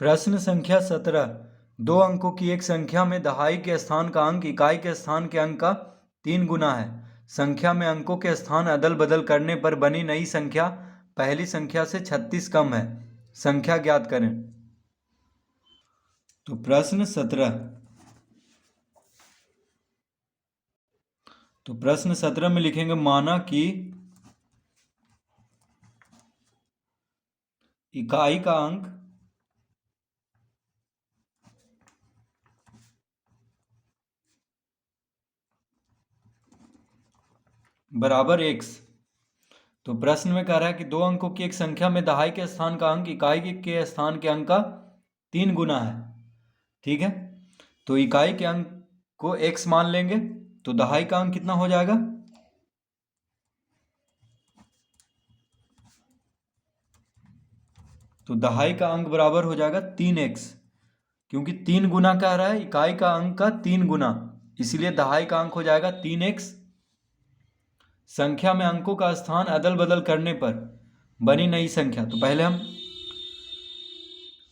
प्रश्न संख्या 17। दो अंकों की एक संख्या में दहाई के स्थान का अंक इकाई के स्थान के अंक का 3 गुना है। संख्या में अंकों के स्थान अदल बदल करने पर बनी नई संख्या पहली संख्या से 36 कम है। संख्या ज्ञात करें। तो प्रश्न 17। तो प्रश्न 17 में लिखेंगे माना कि इकाई का अंक बराबर x। तो प्रश्न में कह रहा है कि दो अंकों की एक संख्या में दहाई के स्थान का अंक इकाई के स्थान के अंक का 3 गुना है। ठीक है, तो इकाई के अंक को x मान लेंगे तो दहाई का अंक कितना हो जाएगा? तो दहाई का अंक बराबर हो जाएगा 3x, क्योंकि 3 गुना कह रहा है इकाई का अंक का 3 गुना, इसलिए दहाई का अंक हो जाएगा 3x। संख्या में अंकों का स्थान अदल बदल करने पर बनी नई संख्या। तो पहले हम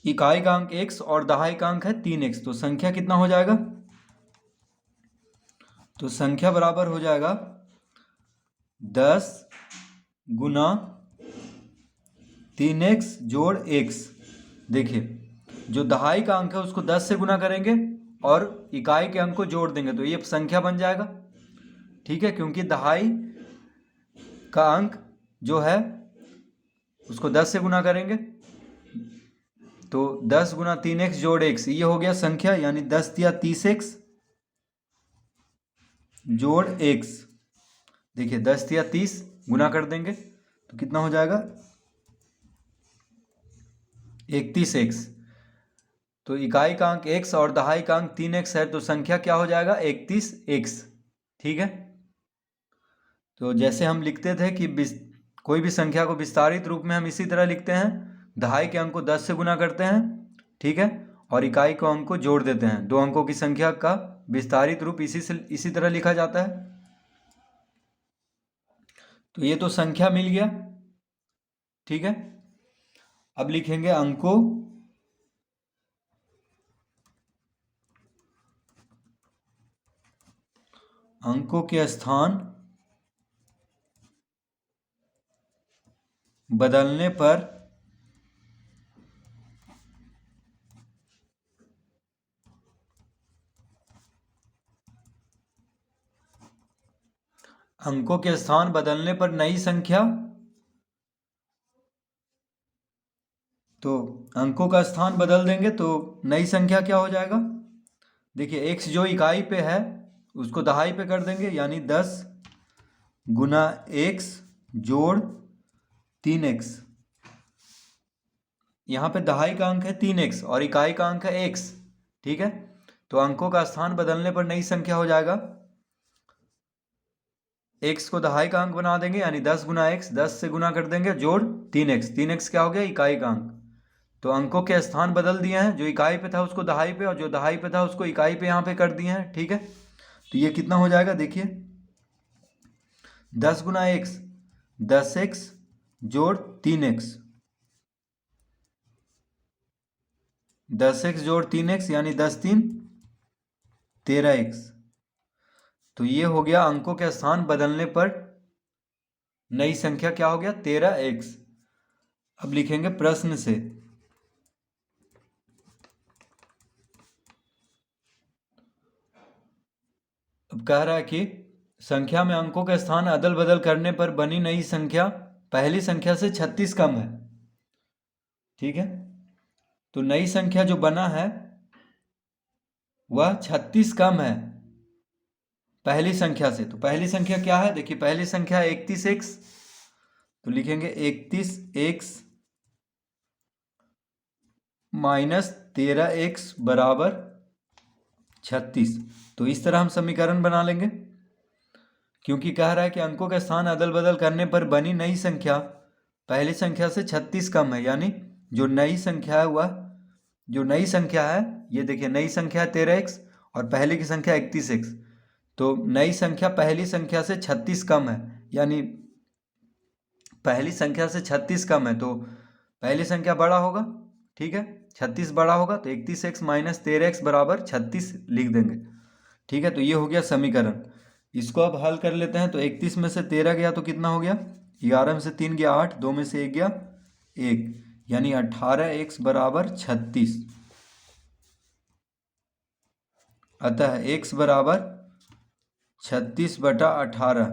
इकाई का अंक x और दहाई का अंक है 3x, तो संख्या कितना हो जाएगा? तो संख्या बराबर हो जाएगा 10 गुना 3x जोड़ x। देखिए, जो दहाई का अंक है उसको 10 से गुना करेंगे और इकाई के अंक को जोड़ देंगे तो ये संख्या बन जाएगा। ठीक है, क्योंकि दहाई का अंक जो है उसको 10 से गुना करेंगे तो 10 गुना 3x जोड़ x, ये हो गया संख्या, यानी 10 या 30x जोड़ x। देखिए 10 या 30 गुना कर देंगे तो कितना हो जाएगा? 31x। तो इकाई का अंक x और दहाई का अंक 3x है, तो संख्या क्या हो जाएगा? 31x। ठीक है, तो जैसे हम लिखते थे कि कोई भी संख्या को विस्तारित रूप में हम इसी तरह लिखते हैं, दहाई के अंक को 10 से गुना करते हैं, ठीक है, और इकाई के अंक को जोड़ देते हैं। दो अंकों की संख्या का विस्तारित रूप इसी तरह लिखा जाता है। तो ये तो संख्या मिल गया। ठीक है, अब लिखेंगे अंकों के स्थान बदलने पर अंकों के स्थान बदलने पर नई संख्या। तो अंकों का स्थान बदल देंगे तो नई संख्या क्या हो जाएगा? देखिए x जो इकाई पे है उसको दहाई पे कर देंगे, यानी 10 गुना x जोड़ 3x। यहाँ पे दहाई का अंक है 3x और इकाई का अंक है x। ठीक है, तो अंकों का स्थान बदलने पर नई संख्या हो जाएगा, x को दहाई का अंक बना देंगे, यानी 10 गुना x, 10 से गुना कर देंगे जोड़ 3x। 3x क्या हो गया? इकाई का अंक। तो अंकों के स्थान बदल दिए हैं, जो इकाई पे था उसको दहाई पे और जो दहाई पे था उसको इकाई पे यहाँ पे कर दिए हैं। ठीक है, तो ये कितना हो जाएगा? देखिए 10 गुना x 10x जोड़ 3x, 10x जोड़ 3x यानी 10 3 13x। तो ये हो गया अंकों के स्थान बदलने पर नई संख्या क्या हो गया? 13x। अब लिखेंगे प्रश्न से। अब कह रहा है कि संख्या में अंकों के स्थान अदल बदल करने पर बनी नई संख्या पहली संख्या से 36 कम है। ठीक है, तो नई संख्या जो बना है वह 36 कम है पहली संख्या से। तो पहली संख्या क्या है? देखिए पहली संख्या 31x, तो लिखेंगे 31x माइनस 13x बराबर 36। तो इस तरह हम समीकरण बना लेंगे, क्योंकि कह रहा है कि अंकों के स्थान अदल बदल करने पर बनी नई संख्या पहली संख्या से 36 कम है, यानी जो नई संख्या है वह जो नई संख्या है, ये देखिए नई संख्या है 13x और पहले की संख्या 31x। तो नई संख्या पहली संख्या से 36 कम है, यानी पहली संख्या से 36 कम है, तो पहली संख्या बड़ा होगा, ठीक है, 36 बड़ा होगा तो 31x माइनस 13x बराबर 36 लिख देंगे। ठीक है, तो ये हो गया समीकरण। इसको अब हल कर लेते हैं। तो 31 में से 13 गया तो कितना हो गया, 11 में से 3 गया 8, 2 में से 1 गया 1, यानी 18x बराबर 36। अतः x बराबर 36/18।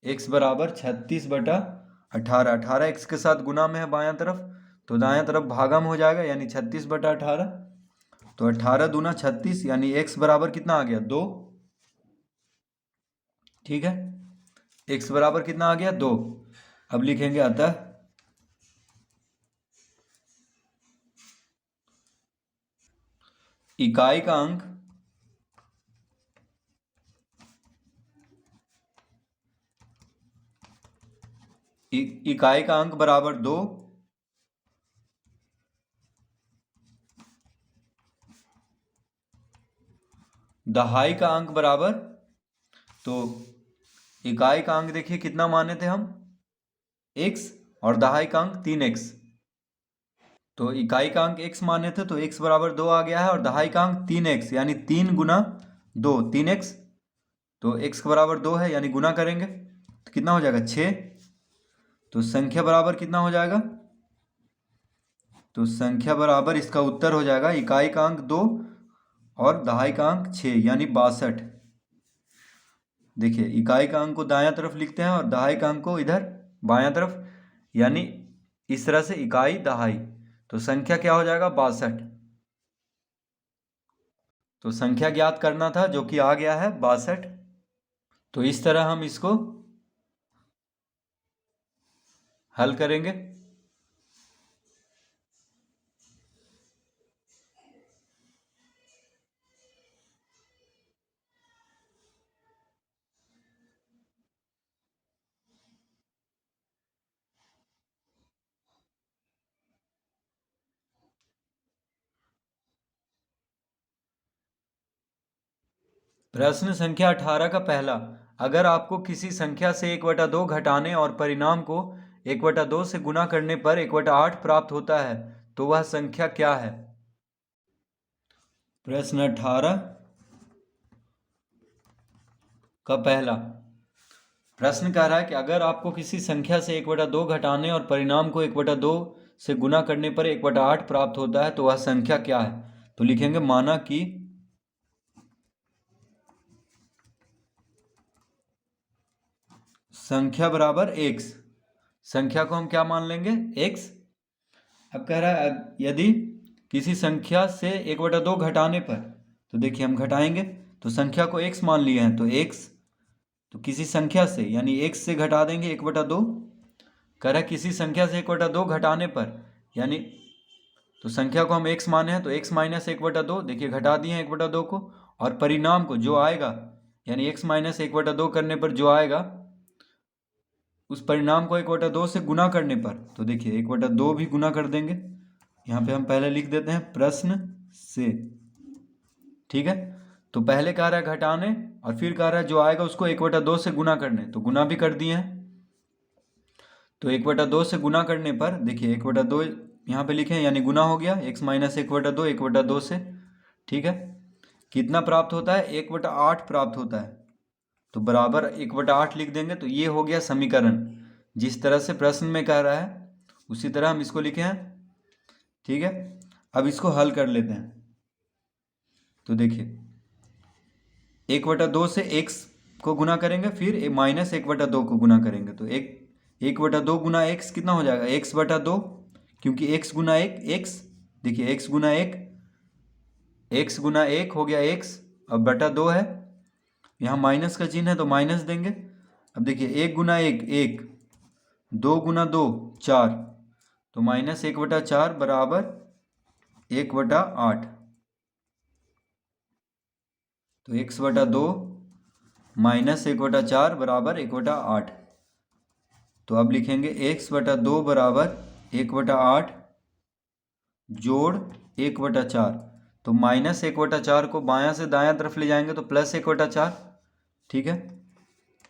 x बराबर 36/18। 18x के साथ गुना में है बायां तरफ, तो दायां तरफ भागा में हो जाएगा, यानी 36/18। तो 18 दूना 36, यानी x बराबर कितना आ गया, 2। ठीक है, x बराबर कितना आ गया, 2। अब लिखेंगे अतः इकाई का अंक इकाई का अंक बराबर 2, दहाई का अंक बराबर, तो इकाई का अंक देखिए कितना माने थे हम, x, और दहाई का अंक 3x। तो इकाई का अंक x माने थे तो x बराबर 2 आ गया है, और दहाई का अंक 3x, यानी 3 गुना 2 3x। तो x के बराबर 2 है, यानी गुना करेंगे तो कितना हो जाएगा, 6। तो संख्या बराबर कितना हो जाएगा, तो संख्या बराबर इसका उत्तर हो जाएगा इकाई का अंक 2 और दहाई का अंक 6, यानी 62। देखिए, इकाई का अंक को दायां तरफ लिखते हैं और दहाई का अंक को इधर बायां तरफ, यानी इस तरह से इकाई दहाई। तो संख्या क्या हो जाएगा, 62। तो संख्या ज्ञात करना था, जो कि आ गया है 62। तो इस तरह हम इसको हल करेंगे। प्रश्न संख्या 18 का पहला, अगर आपको किसी संख्या से 1/2 घटाने और परिणाम को 1/2 से गुना करने पर 1/8 प्राप्त होता है तो वह संख्या क्या है। प्रश्न 18 का पहला प्रश्न कह रहा है कि अगर आपको किसी संख्या से 1/2 घटाने और परिणाम को 1/2 से गुना करने पर 1/8 प्राप्त होता है तो वह संख्या क्या है। तो लिखेंगे माना कि संख्या बराबर x। संख्या को हम क्या मान लेंगे, x। अब कह रहा है यदि किसी संख्या से 1/2 घटाने पर, तो देखिए हम घटाएंगे तो संख्या को x मान लिए हैं, तो x, तो किसी संख्या से यानी x से घटा देंगे 1/2। कह रहा है किसी संख्या से 1/2 घटाने पर, यानी तो संख्या को हम x माने हैं तो x माइनस 1/2, देखिए घटा दिए हैं 1/2 को, और परिणाम को जो आएगा, यानी x माइनस 1/2 करने पर जो आएगा उस परिणाम को 1/2 से गुना करने पर, तो देखिए 1/2 भी गुना कर देंगे। यहाँ पे हम पहले लिख देते हैं प्रश्न से। ठीक है, तो पहले कह रहा है घटाने और फिर कह रहा है जो आएगा उसको 1/2 से गुना करने, तो गुना भी कर दिए हैं। तो 1/2 से गुना करने पर देखिए 1/2 यहाँ पे लिखे, यानी गुना हो गया, x माइनस 1/2 1/2 से। ठीक है, कितना प्राप्त होता है, 1/8 प्राप्त होता है, तो बराबर 1/8 लिख देंगे। तो ये हो गया समीकरण। जिस तरह से प्रश्न में कह रहा है उसी तरह हम इसको लिखे हैं। ठीक है, अब इसको हल कर लेते हैं। तो देखिए 1/2 से x को गुना करेंगे, फिर माइनस 1/2 को गुना करेंगे, तो 1/2 गुना x कितना हो जाएगा, x/2, क्योंकि x गुना 1 x, देखिए x गुना 1, x गुना 1 हो गया x, अब बटा 2 है, यहाँ माइनस का चिन्ह है तो माइनस देंगे। अब देखिए 1 गुना 1 1, 2 गुना 2 4, तो माइनस 1/4 बराबर 1/8। तो x/2 माइनस 1/4 बराबर 1/8। तो अब लिखेंगे x/2 बराबर 1/8 जोड़ 1/4। तो माइनस 1/4 को बायां से दायां तरफ ले जाएंगे तो प्लस 1/4। ठीक है,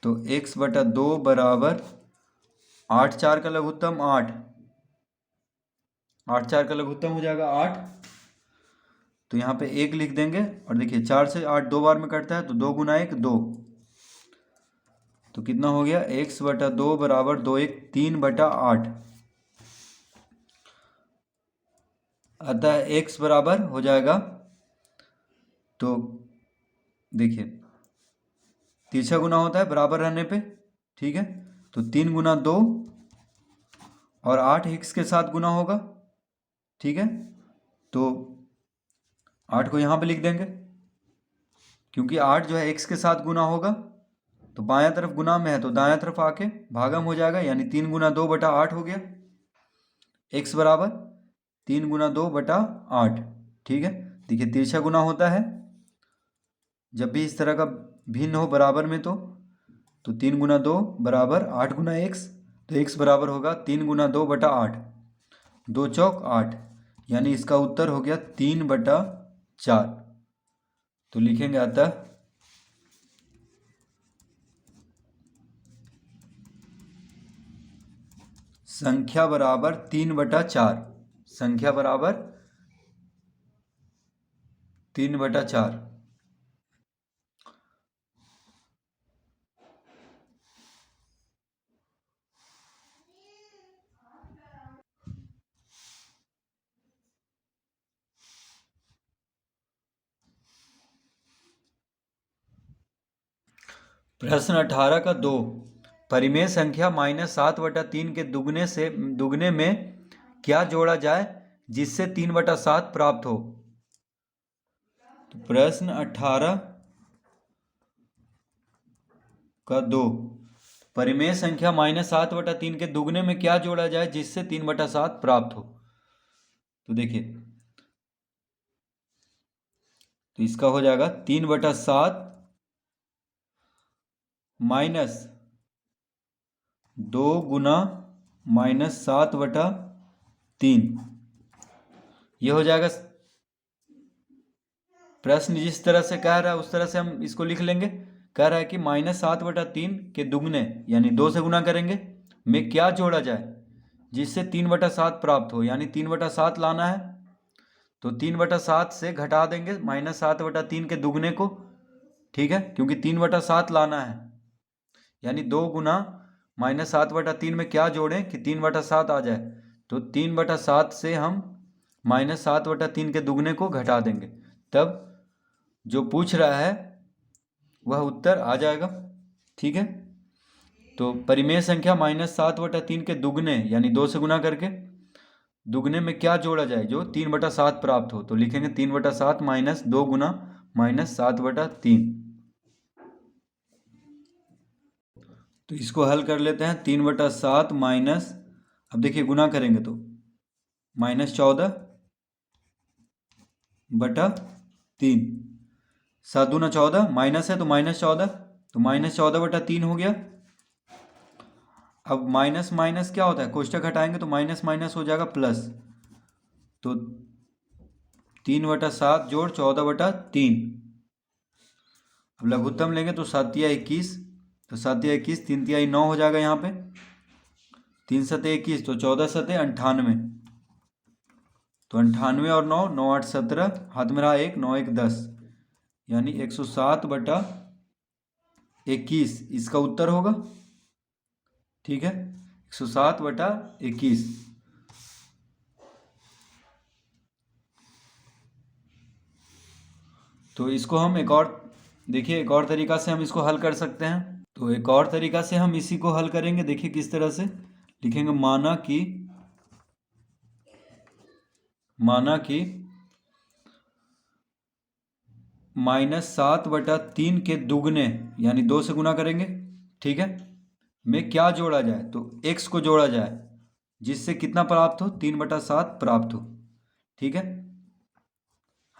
तो x/2 बराबर 8 4 का लघुत्तम 8, 8 4 का लघुत्तम हो जाएगा 8, तो यहाँ पे 1 लिख देंगे। और देखिए 4 से 8 2 बार में कटता है, तो 2 गुना 1 2, तो कितना हो गया x बटा 2 बराबर 2 1 3/8। अतः x बराबर हो जाएगा, तो देखिए तिरछा गुना होता है बराबर रहने पे, ठीक है, तो 3 गुना 2 और 8 x के साथ गुना होगा, ठीक है, तो 8 को यहाँ पे लिख देंगे, क्योंकि 8 जो है x के साथ गुना होगा, तो बायां तरफ गुना में है तो दायां तरफ आके भागम हो जाएगा, यानी 3 गुना 2/8 हो गया। x बराबर 3 गुना 2/8, ठीक है। देखिए तिरछा गुना होता है जब भी इस तरह का भिन्न हो बराबर में, तो 3 गुना 2 बराबर 8 गुना x, तो x बराबर होगा 3 गुना 2/8, 2 चौक 8, यानी इसका उत्तर हो गया 3/4। तो लिखेंगे अतः संख्या बराबर 3/4, संख्या बराबर 3/4। प्रश्न 18 का 2, परिमेय संख्या -7/3 के दुगने में क्या जोड़ा जाए जिससे 3/7 प्राप्त हो। तो प्रश्न 18 का 2, परिमेय संख्या -7/3 के दुगने में क्या जोड़ा जाए जिससे 3/7 प्राप्त हो। तो देखिए, तो इसका हो जाएगा 3/7 माइनस 2 गुना -7/3, ये हो जाएगा। प्रश्न जिस तरह से कह रहा है उस तरह से हम इसको लिख लेंगे। कह रहा है कि -7/3 के दुगने यानी 2 से गुना करेंगे में क्या जोड़ा जाए जिससे 3/7 प्राप्त हो, यानी 3/7 लाना है, तो 3/7 से घटा देंगे -7/3 के दुगने को, ठीक है, क्योंकि 3/7 लाना है, यानी 2 गुना -7/3 में क्या जोड़ें कि 3/7 आ जाए, तो 3/7 से हम -7/3 के दुगने को घटा देंगे, तब जो पूछ रहा है वह उत्तर आ जाएगा, ठीक है। तो परिमेय संख्या -7/3 के दुगने यानी 2 से गुना करके दुगने में क्या जोड़ा जाए जो 3/7 प्राप्त हो, तो लिखेंगे 3/7 माइनस 2 गुना -7/3। तो इसको हल कर लेते हैं। 3/7 माइनस, अब देखिए गुना करेंगे तो -14/3, 7 दूना 14, माइनस है तो -14, तो -14/3 हो गया। अब माइनस माइनस क्या होता है, कोष्टक हटाएंगे तो माइनस माइनस हो जाएगा प्लस, तो 3/7 जोड़ 14/3। अब लघुत्तम लेंगे तो 7 या 21, तो 7 या 21, 3 तिहाई 9 हो जाएगा यहाँ पे, 3 सते 21, तो 14 सते 98, तो 98 और 9, 9 8 17, हाथ में रहा 1, 9 1 10, यानी 107/21 इसका उत्तर होगा, ठीक है, 107/21। तो इसको हम एक और देखिए, एक और तरीका से हम इसको हल कर सकते हैं। तो एक और तरीका से हम इसी को हल करेंगे, देखिए किस तरह से लिखेंगे। माना कि -7/3 के दुगने यानी 2 से गुना करेंगे, ठीक है, में क्या जोड़ा जाए, तो x को जोड़ा जाए जिससे कितना प्राप्त हो, 3/7 प्राप्त हो, ठीक है।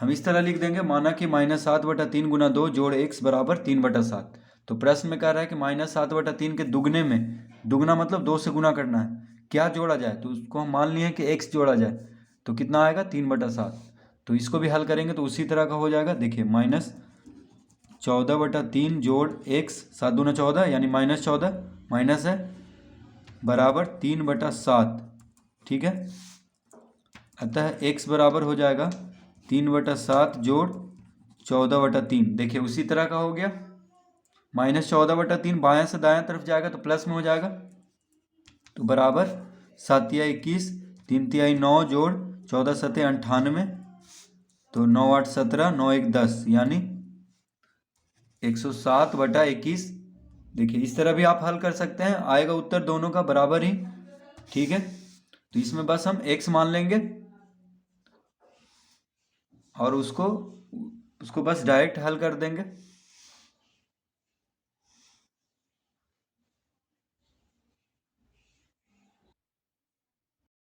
हम इस तरह लिख देंगे, माना कि -7/3 गुना 2 जोड़ x बराबर 3/7। तो प्रश्न में कह रहा है कि -7/3 के दुगने में, दुगना मतलब 2 से गुना करना है, क्या जोड़ा जाए, तो उसको हम मान लिए कि x जोड़ा जाए, तो कितना आएगा 3/7। तो इसको भी हल करेंगे तो उसी तरह का हो जाएगा। देखिए -14/3 जोड़ x, 7 दूना 14 यानी -14, माइनस है बराबर 3/7, ठीक है। अतः x बराबर हो जाएगा 3/7 जोड़ 14/3। देखिए उसी तरह का हो गया। -14/3 बायां से दायां तरफ जाएगा तो प्लस में हो जाएगा, तो बराबर 7 या 21, 3 तिहाई 9 जोड़ 14 सतह 98, तो 9 8 17, 9 1 10, यानी 107/21। देखिए इस तरह भी आप हल कर सकते हैं, आएगा उत्तर दोनों का बराबर ही। ठीक है, तो इसमें बस हम x मान लेंगे और उसको बस डायरेक्ट हल कर देंगे।